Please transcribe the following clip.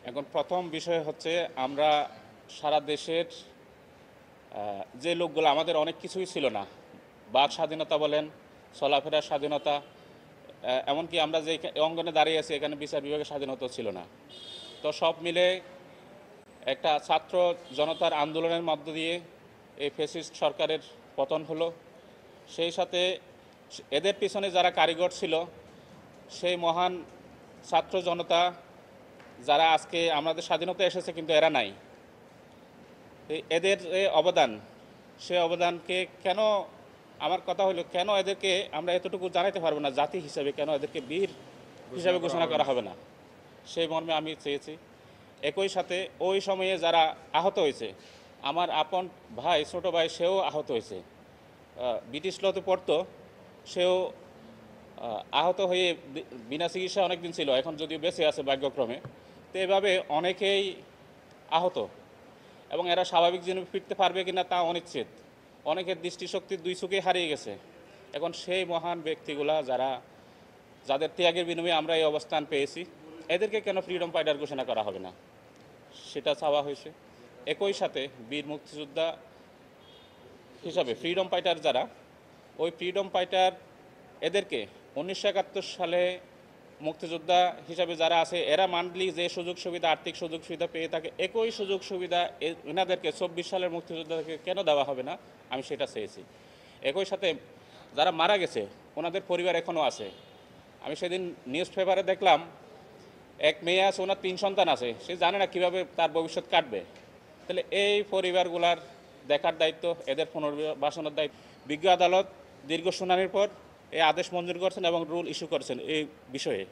এখন প্রথম বিষয় হচ্ছে আমরা সারা দেশের যে লোকগুলো আমাদের অনেক কিছুই ছিল না, বাক স্বাধীনতা বলেন, চলাফেরার স্বাধীনতা, এমনকি আমরা যে অঙ্গনে দাঁড়িয়ে আছি এখানে বিচার বিভাগের স্বাধীনতা ছিল না। তো সব মিলে একটা ছাত্র জনতার আন্দোলনের মধ্য দিয়ে এই ফ্যাসিস্ট সরকারের পতন হলো। সেই সাথে এদের পিছনে যারা কারিগর ছিল, সেই মহান ছাত্র জনতা যারা আজকে আমাদের স্বাধীনতা এসেছে কিন্তু এরা নাই, এদের যে অবদান, সে অবদানকে কেন, আমার কথা হলো কেন এদেরকে আমরা এতটুকু জানাতে পারবো না জাতি হিসাবে, কেন এদেরকে বীর হিসাবে ঘোষণা করা হবে না, সেই মর্মে আমি চেয়েছি। একই সাথে ওই সময়ে যারা আহত হয়েছে, আমার আপন ভাই, ছোট ভাই, সেও আহত হয়েছে, ব্রিটিশ লতে পড়তো, সেও আহত হয়ে বিনা চিকিৎসা অনেক দিন ছিল, এখন যদিও বেঁচে আছে ভাগ্যক্রমে। তো এভাবে অনেকেই আহত, এবং এরা স্বাভাবিক জীবনে ফিরতে পারবে কিনা তা অনিশ্চিত। অনেকের দৃষ্টিশক্তি দুই চোখে হারিয়ে গেছে। এখন সেই মহান ব্যক্তিগুলা যাদের ত্যাগের বিনিময়ে আমরা এই অবস্থান পেয়েছি, এদেরকে কেন ফ্রিডম ফাইটার ঘোষণা করা হবে না, সেটা চাওয়া হয়েছে। একই সাথে বীর মুক্তিযোদ্ধা হিসাবে ফ্রিডম ফাইটার যারা, ওই ফ্রিডম ফাইটার এদেরকে 1971 সালে মুক্তিযোদ্ধা হিসাবে যারা আছে, এরা মান্থলি যে সুযোগ সুবিধা, আর্থিক সুযোগ সুবিধা পেয়ে থাকে, একই সুযোগ সুবিধা এনাদেরকে 24 সালের মুক্তিযোদ্ধাদেরকে কেন দেওয়া হবে না, আমি সেটা চেয়েছি। একই সাথে যারা মারা গেছে ওনাদের পরিবার এখনও আছে। আমি সেদিন নিউজ পেপারে দেখলাম এক মেয়ে আছে, ওনার 3 সন্তান আছে, সে জানে না কীভাবে তার ভবিষ্যৎ কাটবে। তাহলে এই পরিবারগুলার দেখার দায়িত্ব, এদের পুনর্বাসনের দায়িত্ব। বিজ্ঞ আদালত দীর্ঘ শুনানির পর এই আদেশ মঞ্জুর করছেন এবং রুল ইস্যু করছেন এই বিষয়ে।